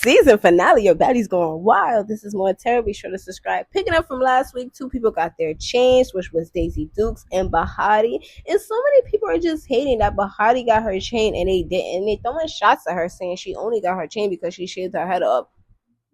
season finale of Baddies Going Wild. This is more Terra. Be sure to subscribe. Picking up from last week, two people got their chains, which was Daisy Dukes and Bahati. And so many people are just hating that Bahati got her chain and they didn't. And they throwing shots at her saying she only got her chain because she shaved her head up.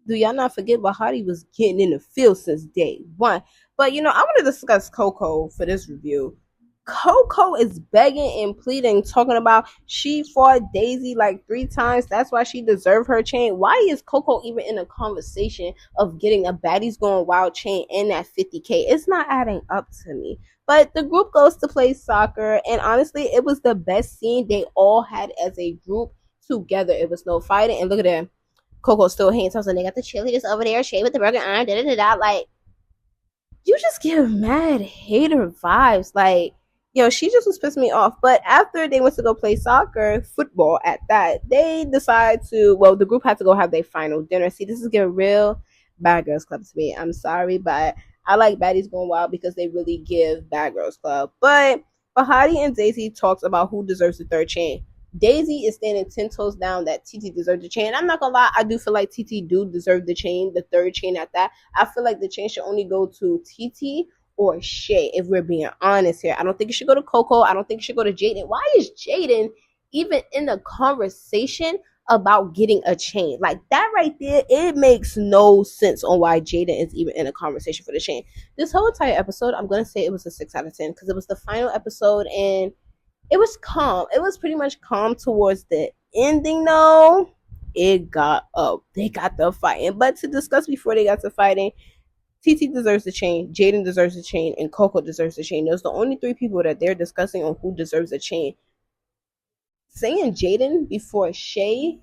Do y'all not forget Bahati was getting in the field since day one? But I want to discuss Coco for this review. Coco is begging and pleading, talking about she fought Daisy like 3 times. That's why she deserved her chain. Why is Coco even in a conversation of getting a Baddies Going Wild chain and that 50K? It's not adding up to me. But the group goes to play soccer, and honestly, it was the best scene they all had as a group together. It was no fighting, and look at them. Coco still hating. So they got the cheerleaders over there, Shay with the burger arm, da da da da. Like, you just give mad hater vibes. Like, she just was pissing me off. But after they went to go play soccer, football at that, they decide to, the group had to go have their final dinner. See, this is getting real Bad Girls Club to me. I'm sorry, but I like Baddies Going Wild because they really give Bad Girls Club. But Bahati and Daisy talks about who deserves the third chain. Daisy is standing 10 toes down that TT deserves the chain. I'm not gonna lie, I do feel like TT do deserve the chain, the third chain at that. I feel like the chain should only go to TT or Shay, if we're being honest here. I don't think it should go to Coco. I don't think it should go to Jaden. Why is Jaden even in the conversation about getting a chain? Like, that right there, it makes no sense on why Jaden is even in a conversation for the chain. This whole entire episode, I'm gonna say it was a 6 out of 10 because it was the final episode and it was calm. It was pretty much calm towards the ending, though. It got up. They got the fighting. But to discuss before they got to fighting, TT deserves the chain, Jaden deserves the chain, and Coco deserves the chain. Those are the only 3 people that they're discussing on who deserves the chain. Saying Jaden before Shay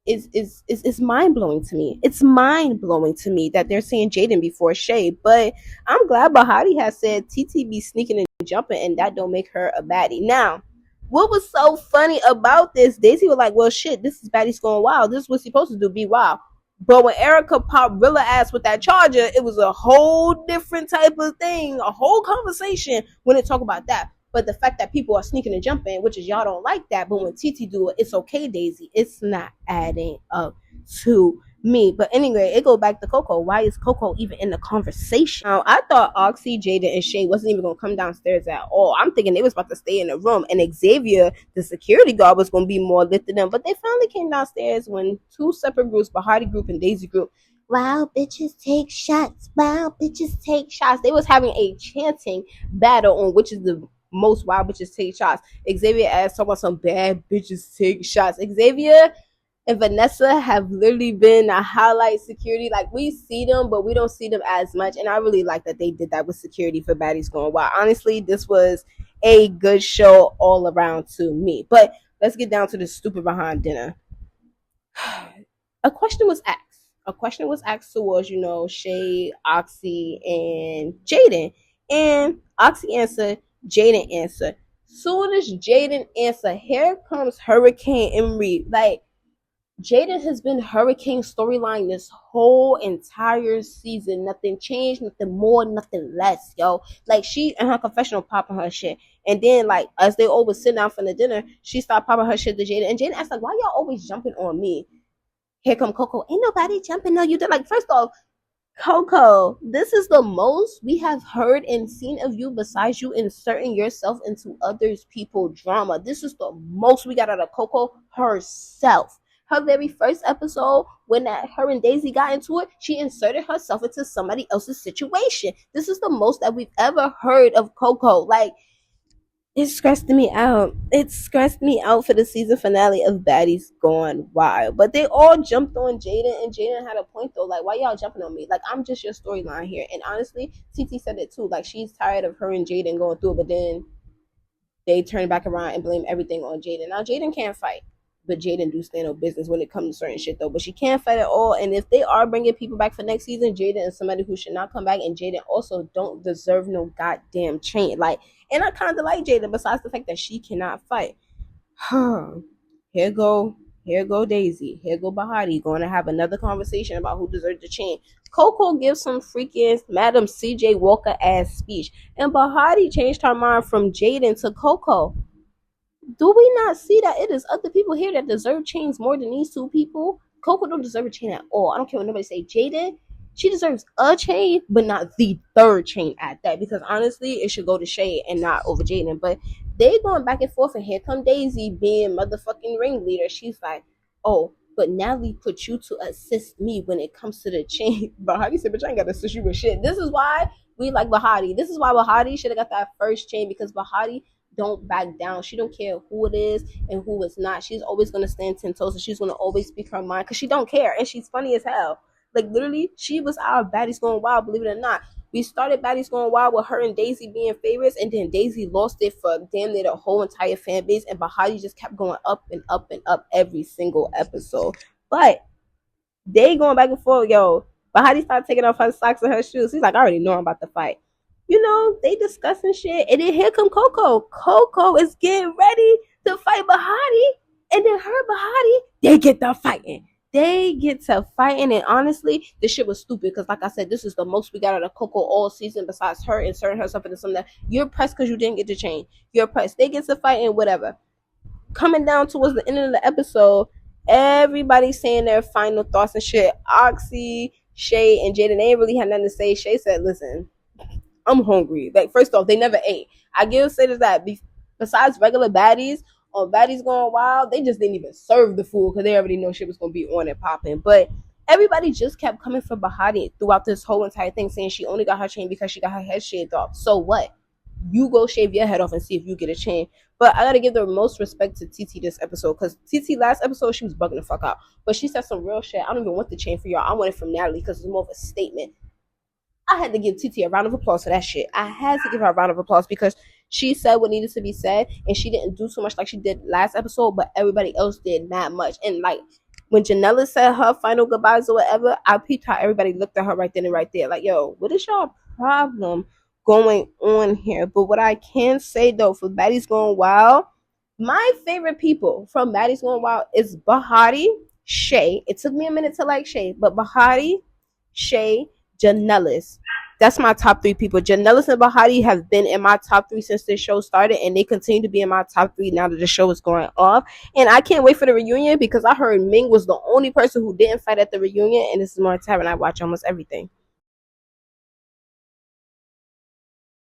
is mind blowing to me. It's mind blowing to me that they're saying Jaden before Shay. But I'm glad Bahati has said TT be sneaking and jumping, and that don't make her a baddie. Now, what was so funny about this? Daisy was like, "Well, shit, this is Baddies Going Wild. This is what she's supposed to do, be wild." But when Erica popped Rilla ass with that charger, it was a whole different type of thing, a whole conversation when they talk about that. But the fact that people are sneaking and jumping, which is y'all don't like that, but when TT do it, it's okay, Daisy. It's not adding up to me. But anyway, it go back to Coco. Why is Coco even in the conversation? Now, I thought Oxy, Jada, and Shay wasn't even gonna come downstairs at all. I'm thinking they was about to stay in the room, and Xavier, the security guard, was gonna be more lit than them. But they finally came downstairs when 2 separate groups, Bahati group and Daisy group. Wow, bitches take shots. Wow, bitches take shots. They was having a chanting battle on which is the most wild bitches take shots. Xavier asked talking about some bad bitches take shots. Xavier and Vanessa have literally been a highlight security. Like, we see them, but we don't see them as much. And I really like that they did that with security for Baddies Going Wild. Honestly, this was a good show all around to me. But let's get down to the stupid behind dinner. A question was asked towards, Shay, Oxy, and Jaden. And Oxy answered, Jaden answered. Soon as Jaden answered, here comes Hurricane Emery. Like, Jaden has been Hurricane storyline this whole entire season. Nothing changed, nothing more, nothing less, yo. Like, she in her confessional popping her shit. And then, like, as they always sit down for the dinner, she started popping her shit to Jaden. And Jaden asked, like, why y'all always jumping on me? Here come Coco. Ain't nobody jumping. No, you did. Like, first off, Coco, this is the most we have heard and seen of you besides you inserting yourself into others people's drama. This is the most we got out of Coco herself. Her very first episode, when her and Daisy got into it, she inserted herself into somebody else's situation. This is the most that we've ever heard of Coco. Like, it stressed me out. It stressed me out for the season finale of Baddies Going Wild. But they all jumped on Jaden, and Jaden had a point though. Like, why y'all jumping on me? Like, I'm just your storyline here. And honestly, TT said it too. Like, she's tired of her and Jaden going through it, but then they turn back around and blame everything on Jaden. Now, Jaden can't fight, but Jaden do stand on business when it comes to certain shit though. But she can't fight at all. And if they are bringing people back for next season, Jaden is somebody who should not come back. And Jaden also don't deserve no goddamn chain. Like, and I kind of like Jaden besides the fact that she cannot fight. Here go Daisy. Here go Bahati going to have another conversation about who deserves the chain. Coco gives some freaking Madam CJ Walker ass speech, and Bahati changed her mind from Jaden to Coco. Do we not see that it is other people here that deserve chains more than these 2 people? Coco don't deserve a chain at all. I don't care what nobody say. Jaden, she deserves a chain, but not the third chain at that. Because honestly, it should go to Shay and not over Jaden. But they going back and forth, and here come Daisy being motherfucking ringleader. She's like, oh, but Natalie put you to assist me when it comes to the chain. Bahati said, but I ain't got to assist you with shit. This is why we like Bahati. This is why Bahati should have got that first chain, because Bahati don't back down. She don't care who it is and who it's not. She's always gonna stand 10 toes, and she's gonna always speak her mind because she don't care, and she's funny as hell. Like literally, she was our Baddies Going Wild, believe it or not. We started Baddies Going Wild with her and Daisy being favorites, and then Daisy lost it for damn near the whole entire fan base, and Bahati just kept going up and up and up every single episode. But they going back and forth, yo. Bahati started taking off her socks and her shoes. He's like, I already know I'm about to fight. You know, they discussing shit, and then here come Coco. Coco is getting ready to fight Bahati, and then her Bahati, they get the fighting. They get to fighting, and honestly, this shit was stupid because, like I said, this is the most we got out of Coco all season. Besides her inserting herself into something that you're pressed because you didn't get the chain. You're pressed. They get to fighting, whatever. Coming down towards the end of the episode, everybody saying their final thoughts and shit. Oxy, Shay, and Jaden, they ain't really had nothing to say. Shay said, listen, I'm hungry. Like, first off, they never ate. I give say that besides regular baddies, on Baddies Going Wild, they just didn't even serve the food because they already know shit was going to be on and popping. But everybody just kept coming for Bahati throughout this whole entire thing, saying she only got her chain because she got her head shaved off. So what? You go shave your head off and see if you get a chain. But I gotta give the most respect to TT this episode, because TT last episode, she was bugging the fuck out. But she said some real shit. I don't even want the chain for y'all. I want it from Natalie because it's more of a statement. I had to give TT a round of applause for that shit. I had to give her a round of applause because she said what needed to be said, and she didn't do so much like she did last episode, but everybody else did not much. And like when Janella said her final goodbyes or whatever, I peeped how everybody looked at her right then and right there. Like, yo, what is y'all problem going on here? But what I can say though, for Baddies Going Wild, my favorite people from Baddies Going Wild is Bahati, Shay. It took me a minute to like Shay, but Bahati, Shay, Janellis. That's my top three people. Janellis and Bahati have been in my top three since this show started, and they continue to be in my top three now that the show is going off. And I can't wait for the reunion because I heard Ming was the only person who didn't fight at the reunion, and this is more time and I watch almost everything.